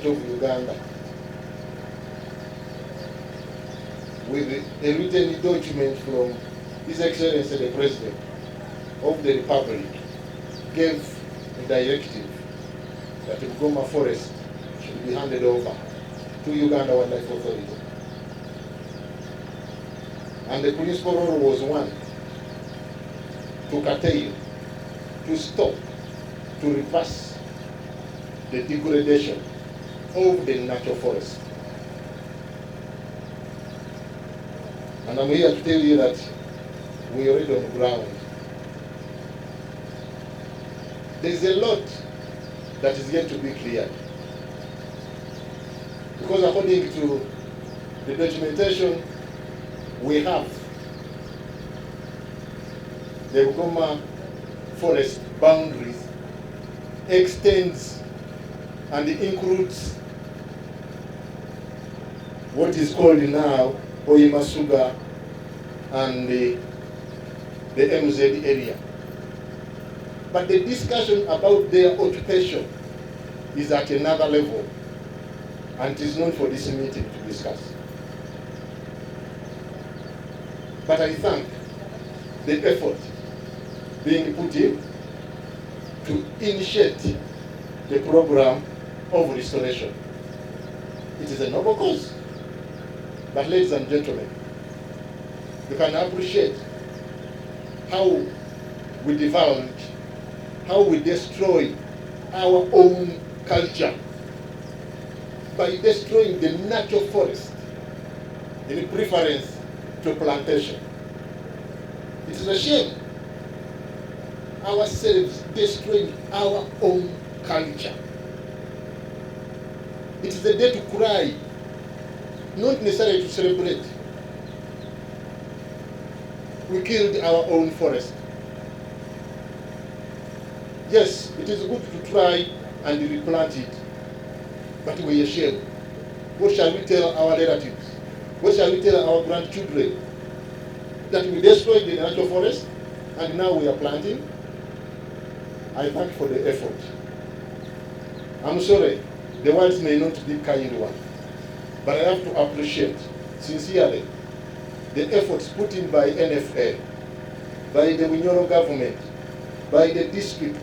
of Uganda with a written document from His Excellency the President of the Republic gave a directive that the Bugoma forest should be handed over to Uganda Wildlife Authority. And the principal role was one, to curtail, to stop, to reverse the degradation of the natural forest. And I'm here to tell you that we are already on the ground. There is a lot that is yet to be cleared. Because according to the documentation we have, the Bugoma forest boundaries extends and includes what is called now Oyimasuga and the MZ area. But the discussion about their occupation is at another level, and it is not for this meeting to discuss. But I thank the effort being put in to initiate the program of restoration. It is a noble cause. But ladies and gentlemen, you can appreciate how we divulge, how we destroy our own culture by destroying the natural forest in preference to plantation. It is a shame ourselves destroying our own culture. It is a day to cry, not necessarily to celebrate. We killed our own forest. Yes, it is good to try and replant it, but we are ashamed. What shall we tell our relatives? What shall we tell our grandchildren? That we destroyed the natural forest and now we are planting? I thank you for the effort. I'm sorry, the words may not be kind one, but I have to appreciate sincerely the efforts put in by NFA, by the Winyoro government, by the district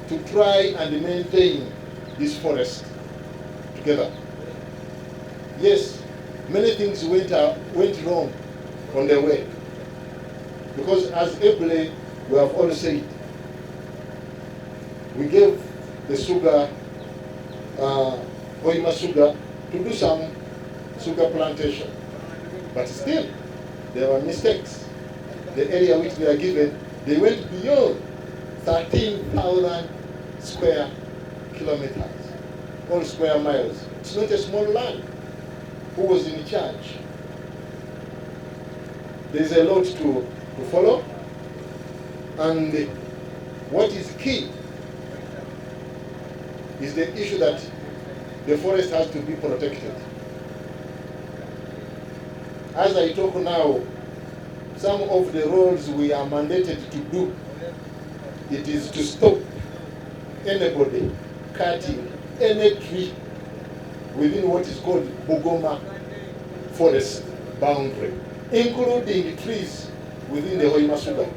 to try and maintain this forest together. Yes, many things went wrong on their way, because as ably we have all said, we gave the sugar, Oyimasuga, to do some sugar plantation. But still, there were mistakes. The area which they are given, they went beyond 13,000 square kilometers, or square miles. It's not a small land. Who was in charge? There's a lot to follow. And what is key is the issue that the forest has to be protected. As I talk now, some of the roles we are mandated to do, it is to stop anybody cutting any tree within what is called Bugoma forest boundary, including trees within the Oyimasuga.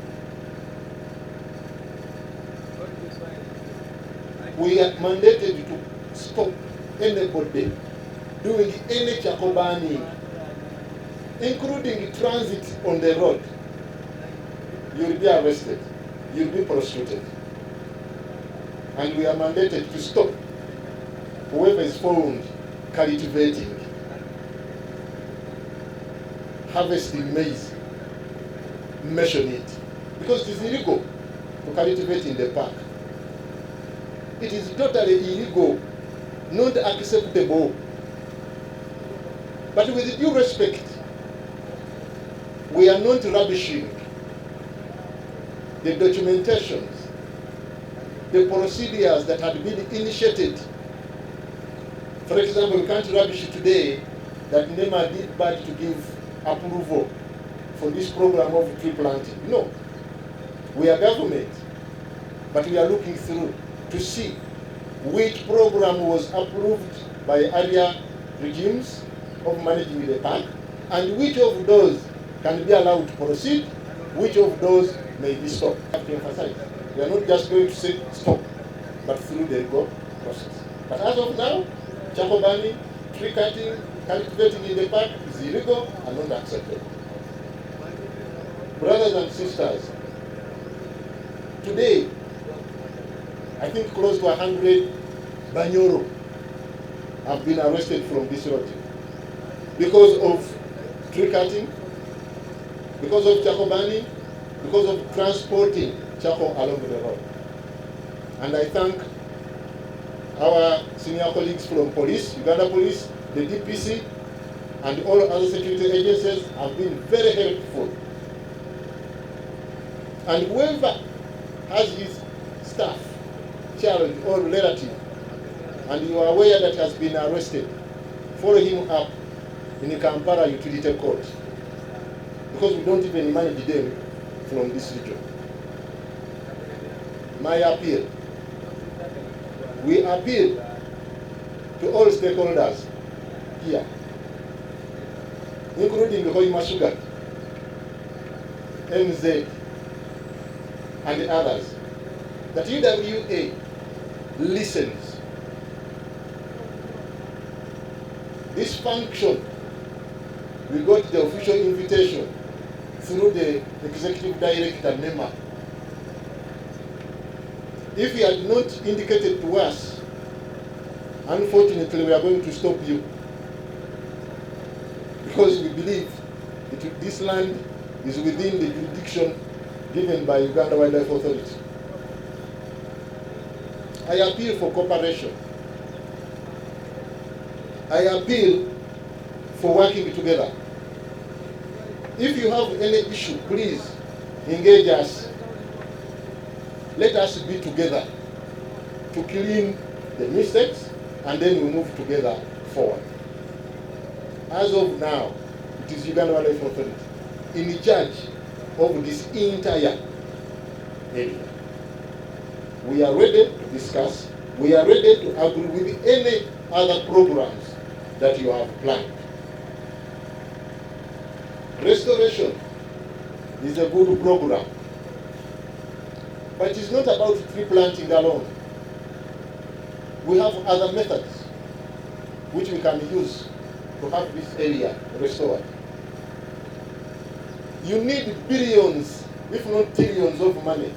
We are mandated to stop anybody doing any charcoal burning, including transit on the road. You will be arrested, you will be prosecuted. And we are mandated to stop whoever is found cultivating, harvesting maize, mention it, because it is illegal to cultivate in the park. It is totally illegal, not acceptable. But with due respect, we are not rubbishing the documentations, the procedures that had been initiated. For example, we can't rubbish today that NEMA did bad to give approval for this program of tree planting. No. We are government, but we are looking through to see which program was approved by earlier regimes of managing the park, and which of those can be allowed to proceed, which of those may be stopped. I have to emphasize, we are not just going to say stop, but through the legal process. But as of now, charcoal burning, tree cutting, cultivating in the park is illegal and not acceptable. Brothers and sisters, today, I think close to 100 Banyoro have been arrested from this road because of tree cutting, because of charcoal burning, because of transporting charcoal along the road. And I thank our senior colleagues from police, Uganda Police, the DPC, and all other security agencies have been very helpful. And whoever has his staff, child or relative, and you are aware that has been arrested, follow him up in Kampala Utility Court, because we don't even manage them from this region. My appeal, we appeal to all stakeholders here, including the Hoima Sugar, MZ, and others, that UWA listens. This function, we got the official invitation through the Executive Director, NEMA. If he had not indicated to us, unfortunately we are going to stop you, because we believe that this land is within the jurisdiction given by Uganda Wildlife Authority. I appeal for cooperation. I appeal for working together. If you have any issue, please engage us. Let us be together to clean the mistakes, and then we move together forward. As of now, it is Uganda Wildlife Authority in charge of this entire area. We are ready to discuss. We are ready to agree with any other programs that you have planned. Restoration is a good program, but it is not about tree planting alone. We have other methods which we can use to have this area restored. You need billions, if not trillions of money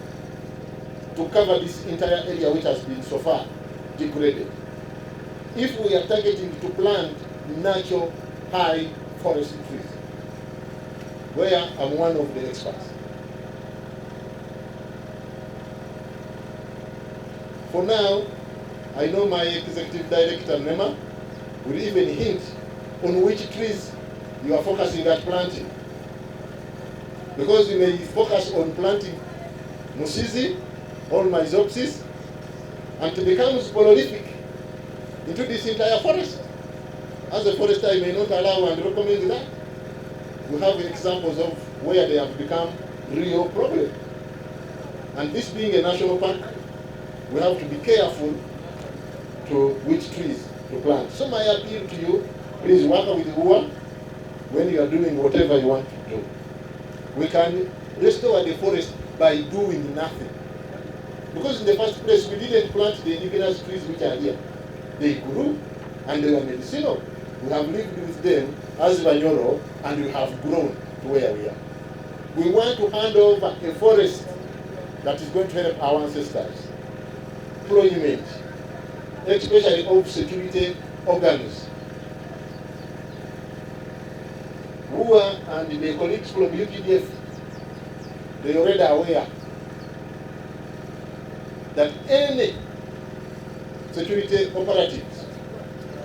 to cover this entire area which has been so far degraded. If we are targeting to plant natural high forest trees, where I'm one of the experts. For now, I know my Executive Director, NEMA, will even hint on which trees you are focusing at planting. Because you may focus on planting Musizi or Myzopsis, and it becomes prolific into this entire forest. As a forester, I may not allow and recommend that. We have examples of where they have become real problem. And this being a national park, we have to be careful to which trees to plant. So my appeal to you, please work with UWA when you are doing whatever you want to do. We can restore the forest by doing nothing. Because in the first place, we didn't plant the indigenous trees which are here. They grew and they were medicinal. We have lived with them as Banyoro, and we have grown to where we are. We want to hand over a forest that is going to help our ancestors. Employment, especially of security organs. UWA and the colleagues from UPDF, they already are aware that any security operatives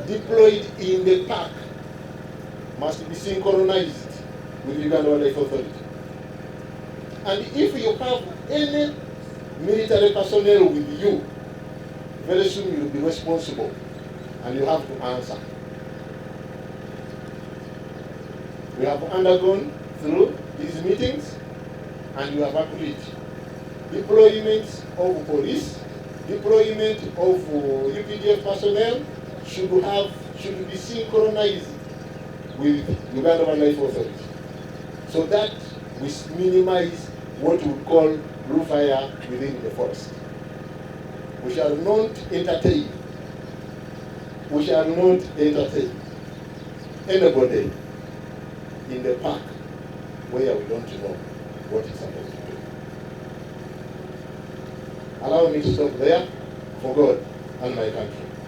deployed in the park must be synchronized with Uganda Wildlife Authority. And if you have any military personnel with you, very soon you will be responsible and you have to answer. We have undergone through these meetings and we have agreed deployments of police, deployment of UPDF personnel should be synchronized with Uganda Wildlife Authority, so that we minimize what we call blue fire within the forest. We shall not entertain anybody in the park where we don't know what is supposed to do. Allow me to stop there for God and my country.